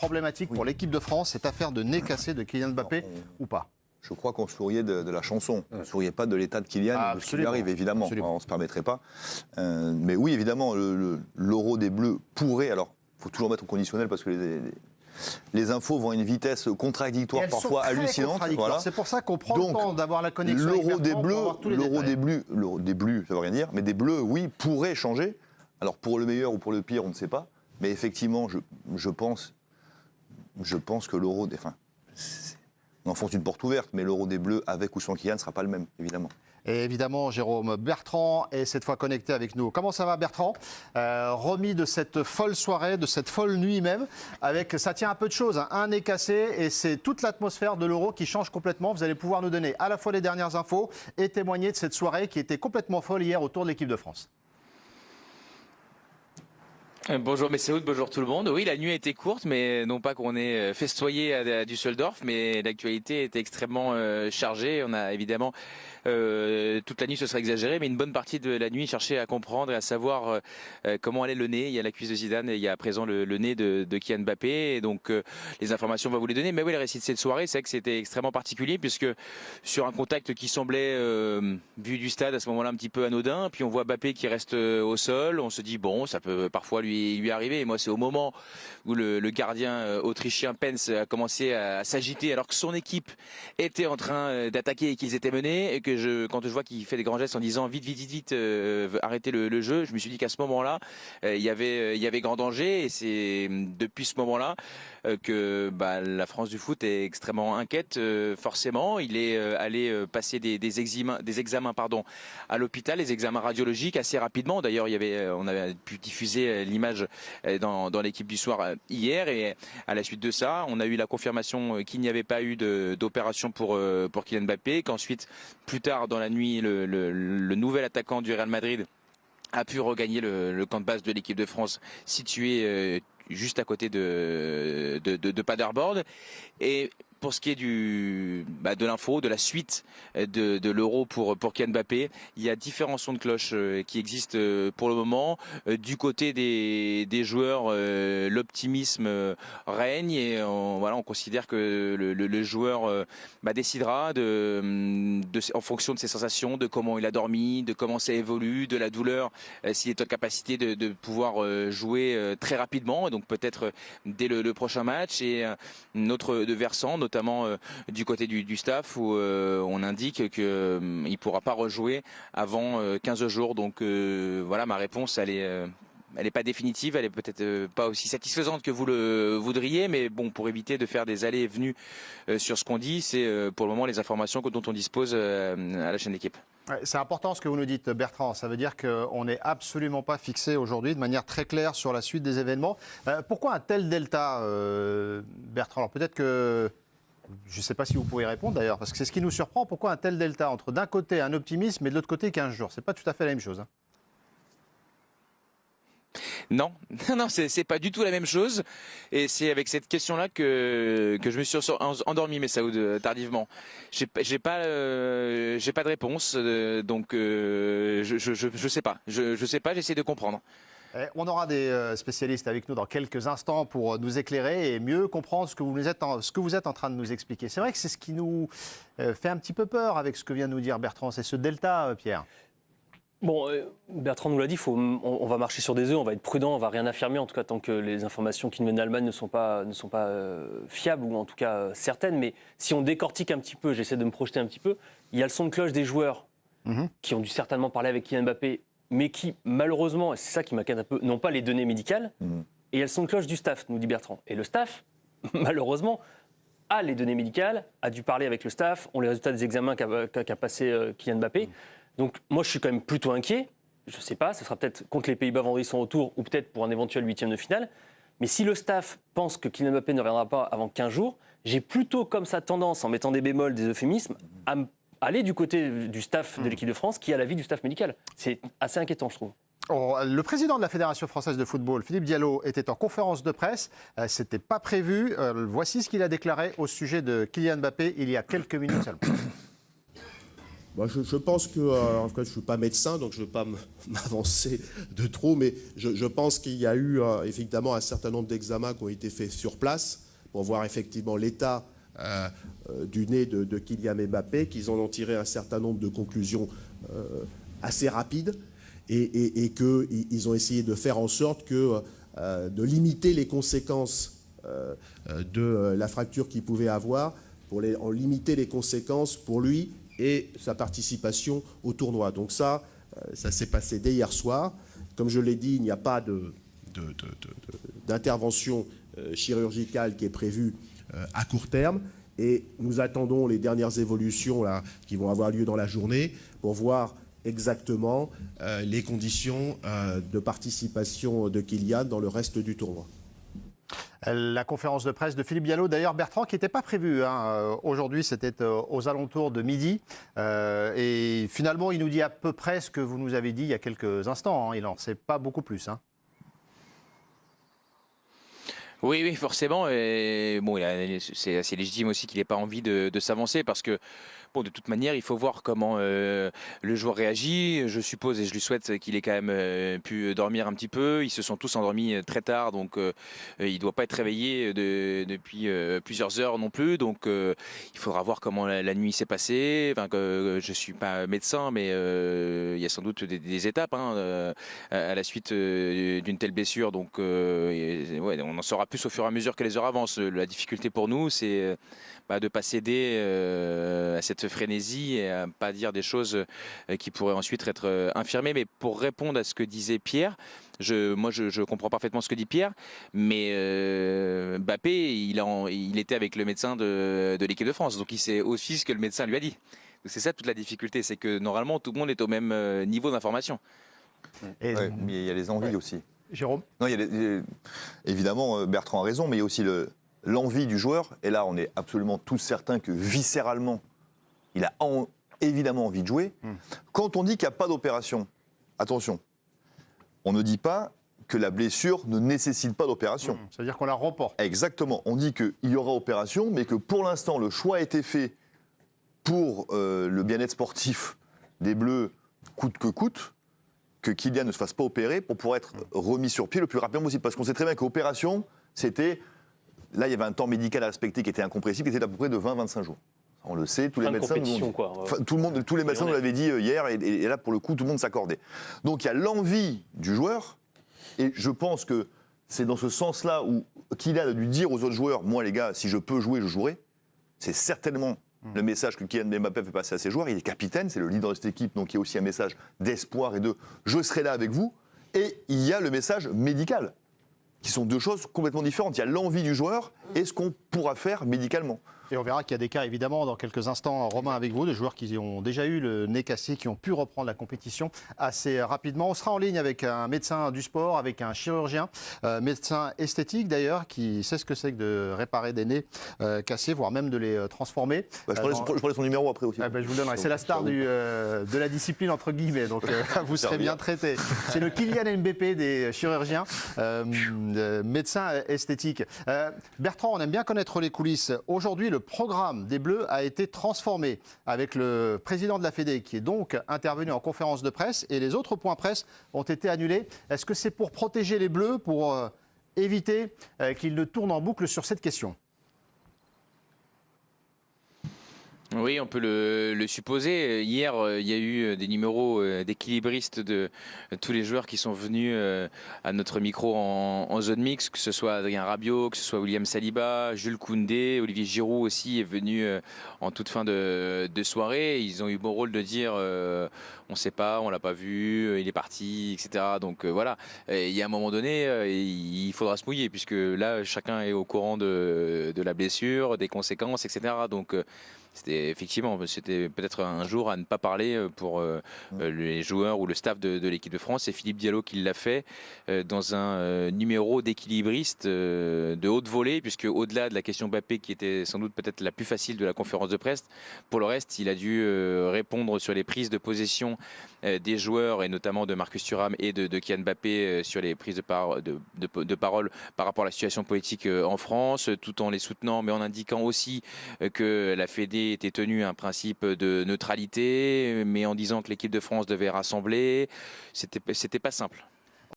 problématique pour l'équipe de France, cette affaire de nez cassé de Kylian Mbappé ou pas? Je crois qu'on souriait de la chanson. On ne souriait pas de l'état de Kylian, de ce qui lui arrive, évidemment. On ne se permettrait pas. Mais oui, évidemment, l'euro des Bleus pourrait... Alors, il faut toujours mettre au conditionnel parce que les infos vont à une vitesse contradictoire, parfois hallucinante. Voilà. C'est pour ça qu'on prend le temps d'avoir la connexion. L'euro des Bleus, ça veut rien dire, mais des Bleus, oui, pourrait changer. Alors, pour le meilleur ou pour le pire, on ne sait pas. Mais effectivement, je pense que l'euro des... Enfin, on enfonce une porte ouverte, mais l'euro des Bleus, avec ou sans Kylian, ne sera pas le même, évidemment. Et évidemment, Jérôme Bertrand est cette fois connecté avec nous. Comment ça va, Bertrand? Remis de cette folle soirée, de cette folle nuit même, avec, ça tient un peu de choses, hein, un nez cassé, et c'est toute l'atmosphère de l'Euro qui change complètement. Vous allez pouvoir nous donner à la fois les dernières infos et témoigner de cette soirée qui était complètement folle hier autour de l'équipe de France. Bonjour Messeoud, bonjour tout le monde. Oui, la nuit a été courte, mais non pas qu'on ait festoyé à Düsseldorf, mais l'actualité était extrêmement chargée. On a évidemment toute la nuit, ce serait exagéré, mais une bonne partie de la nuit cherchait à comprendre et à savoir comment allait le nez. Il y a la cuisse de Zidane et il y a à présent le nez de Kylian Mbappé. Et donc les informations, on va vous les donner. Mais oui, le récit de cette soirée, c'est que c'était extrêmement particulier puisque sur un contact qui semblait, vu du stade à ce moment-là, un petit peu anodin, puis on voit Mbappé qui reste au sol. On se dit, bon, ça peut parfois lui arriver. Et moi, c'est au moment où le gardien autrichien Pence a commencé à s'agiter alors que son équipe était en train d'attaquer et qu'ils étaient menés, et que quand je vois qu'il fait des grands gestes en disant vite, arrêtez le jeu, je me suis dit qu'à ce moment-là, il y avait grand danger. Et c'est depuis ce moment-là que la France du foot est extrêmement inquiète. Forcément, il est allé passer des examens à l'hôpital, les examens radiologiques assez rapidement. D'ailleurs, on avait pu diffuser l'image dans l'équipe du soir hier, et à la suite de ça, on a eu la confirmation qu'il n'y avait pas eu d'opération pour Kylian Mbappé, qu'ensuite, plus tard dans la nuit, le nouvel attaquant du Real Madrid a pu regagner le camp de base de l'équipe de France situé juste à côté de Paderborn. Et pour ce qui est de l'info, de la suite de l'Euro pour Kylian Mbappé, il y a différents sons de cloche qui existent pour le moment. Du côté des joueurs, l'optimisme règne, et on considère que le joueur décidera en fonction de ses sensations, de comment il a dormi, de comment ça évolue, de la douleur, s'il est en capacité de pouvoir jouer très rapidement, et donc peut-être dès le prochain match. Et notre versant, notamment du côté du staff, où on indique qu'il ne pourra pas rejouer avant 15 jours. Donc voilà, ma réponse, elle n'est pas définitive, elle est peut-être pas aussi satisfaisante que vous le voudriez, mais bon, pour éviter de faire des allées et venues sur ce qu'on dit, c'est pour le moment les informations dont on dispose à la chaîne d'équipe. Ouais, c'est important ce que vous nous dites, Bertrand. Ça veut dire qu'on n'est absolument pas fixé aujourd'hui de manière très claire sur la suite des événements. Pourquoi un tel delta, Bertrand? Alors peut-être que... Je ne sais pas si vous pouvez répondre d'ailleurs, parce que c'est ce qui nous surprend. Pourquoi un tel delta entre d'un côté un optimisme et de l'autre côté 15 jours? Ce n'est pas tout à fait la même chose. Hein. Non, c'est pas du tout la même chose. Et c'est avec cette question-là que je me suis endormi, Messeoud, tardivement. J'ai pas de réponse, donc je sais pas. Je sais pas, j'essaie de comprendre. On aura des spécialistes avec nous dans quelques instants pour nous éclairer et mieux comprendre ce que vous êtes en train de nous expliquer. C'est vrai que c'est ce qui nous fait un petit peu peur avec ce que vient de nous dire Bertrand, c'est ce delta, Pierre. Bon, Bertrand nous l'a dit, on va marcher sur des œufs, on va être prudent, on va rien affirmer, en tout cas tant que les informations qui nous viennent d'Allemagne ne sont pas fiables, ou en tout cas certaines. Mais si on décortique un petit peu, j'essaie de me projeter un petit peu, il y a le son de cloche des joueurs qui ont dû certainement parler avec Kylian Mbappé, mais qui, malheureusement, et c'est ça qui m'inquiète un peu, n'ont pas les données médicales. Et il y a le son de cloche du staff, nous dit Bertrand. Et le staff, malheureusement, a les données médicales, a dû parler avec le staff, ont les résultats des examens qu'a passé Kylian Mbappé. Donc moi, je suis quand même plutôt inquiet. Je ne sais pas, ce sera peut-être contre les Pays-Bas vendredi son retour, ou peut-être pour un éventuel 8e de finale. Mais si le staff pense que Kylian Mbappé ne reviendra pas avant 15 jours, j'ai plutôt comme ça tendance, en mettant des bémols, des euphémismes, à aller du côté du staff de l'équipe de France qui a l'avis du staff médical. C'est assez inquiétant, je trouve. Le président de la Fédération française de football, Philippe Diallo, était en conférence de presse. Ce n'était pas prévu. Voici ce qu'il a déclaré au sujet de Kylian Mbappé il y a quelques minutes seulement. Moi, je pense que, en fait, je ne suis pas médecin, donc je ne vais pas m'avancer de trop, mais je pense qu'il y a eu effectivement un certain nombre d'examens qui ont été faits sur place pour voir effectivement l'état du nez de Kylian Mbappé, qu'ils en ont tiré un certain nombre de conclusions assez rapides et qu'ils ont essayé de faire en sorte de limiter les conséquences de la fracture qu'il pouvait avoir, pour en limiter les conséquences pour lui et sa participation au tournoi. Donc ça s'est passé dès hier soir. Comme je l'ai dit, il n'y a pas d'intervention chirurgicale qui est prévue à court terme. Et nous attendons les dernières évolutions là, qui vont avoir lieu dans la journée pour voir exactement les conditions de participation de Kylian dans le reste du tournoi. La conférence de presse de Philippe Diallo, d'ailleurs Bertrand, qui n'était pas prévue. Aujourd'hui, c'était aux alentours de midi. Et finalement, il nous dit à peu près ce que vous nous avez dit il y a quelques instants. Il n'en sait pas beaucoup plus. Oui, forcément. Et bon, c'est assez légitime aussi qu'il n'ait pas envie de s'avancer parce que, bon, de toute manière, il faut voir comment le joueur réagit. Je suppose et je lui souhaite qu'il ait quand même pu dormir un petit peu. Ils se sont tous endormis très tard, donc il ne doit pas être réveillé depuis plusieurs heures non plus. Donc il faudra voir comment la nuit s'est passée. Enfin, je ne suis pas médecin, mais il y a sans doute des étapes à la suite d'une telle blessure. Donc ouais, on en saura plus au fur et à mesure que les heures avancent. La difficulté pour nous, c'est de ne pas céder à cette frénésie et à ne pas dire des choses qui pourraient ensuite être infirmées. Mais pour répondre à ce que disait Pierre, moi je comprends parfaitement ce que dit Pierre, mais Mbappé, il était avec le médecin de l'équipe de France, donc il sait aussi ce que le médecin lui a dit. C'est ça toute la difficulté, c'est que normalement tout le monde est au même niveau d'information. Mais il y a les envies aussi. Jérôme ? Non, évidemment, Bertrand a raison, mais il y a aussi l'envie du joueur. Et là, on est absolument tous certains que viscéralement, il a évidemment envie de jouer. Quand on dit qu'il n'y a pas d'opération, attention, on ne dit pas que la blessure ne nécessite pas d'opération. Ça veut dire qu'on la reporte. Exactement. On dit qu'il y aura opération, mais que pour l'instant, le choix a été fait pour le bien-être sportif des Bleus, coûte que coûte, que Kylian ne se fasse pas opérer pour pouvoir être remis sur pied le plus rapidement possible. Parce qu'on sait très bien qu'opération, c'était... Là, il y avait un temps médical à respecter qui était incompressible, qui était à peu près de 20-25 jours. On le sait, tous les médecins... tous les médecins nous l'avaient dit hier, et là, pour le coup, tout le monde s'accordait. Donc, il y a l'envie du joueur, et je pense que c'est dans ce sens-là où Kylian a dû dire aux autres joueurs, moi, les gars, si je peux jouer, je jouerai. C'est certainement le message que Kylian Mbappé fait passer à ses joueurs. Il est capitaine, c'est le leader de cette équipe, donc il y a aussi un message d'espoir et de « je serai là avec vous ». Et il y a le message médical, qui sont deux choses complètement différentes. Il y a l'envie du joueur et ce qu'on pourra faire médicalement. Et on verra qu'il y a des cas, évidemment, dans quelques instants, Romain, avec vous, de joueurs qui ont déjà eu le nez cassé, qui ont pu reprendre la compétition assez rapidement. On sera en ligne avec un médecin du sport, avec un chirurgien, médecin esthétique d'ailleurs, qui sait ce que c'est que de réparer des nez cassés, voire même de les transformer. Je prendrai son numéro après aussi. Je vous le donnerai. C'est la star de la discipline, entre guillemets, donc vous serez bien traité. C'est le Kylian Mbappé des chirurgiens, médecin esthétique. Bertrand, on aime bien connaître les coulisses. Aujourd'hui, le programme des Bleus a été transformé avec le président de la Fédé qui est donc intervenu en conférence de presse et les autres points presse ont été annulés. Est-ce que c'est pour protéger les Bleus, pour éviter qu'ils ne tournent en boucle sur cette question ? Oui, on peut le supposer. Hier, il y a eu des numéros d'équilibristes de tous les joueurs qui sont venus à notre micro en zone mixte, que ce soit Adrien Rabiot, que ce soit William Saliba, Jules Koundé, Olivier Giroud aussi est venu en toute fin de soirée. Ils ont eu bon rôle de dire on ne sait pas, on ne l'a pas vu, il est parti, etc. Donc voilà, il y a un moment donné, il faudra se mouiller puisque là, chacun est au courant de la blessure, des conséquences, etc. Donc c'était peut-être un jour à ne pas parler pour les joueurs ou le staff de l'équipe de France. C'est Philippe Diallo qui l'a fait dans un numéro d'équilibriste de haute volée, puisque au-delà de la question Mbappé, qui était sans doute peut-être la plus facile de la conférence de presse, pour le reste, il a dû répondre sur les prises de possession des joueurs, et notamment de Marcus Thuram et de Kylian Mbappé sur les prises de parole par rapport à la situation politique en France, tout en les soutenant, mais en indiquant aussi que la Fédé Galtier était tenu à un principe de neutralité, mais en disant que l'équipe de France devait rassembler. C'était pas simple.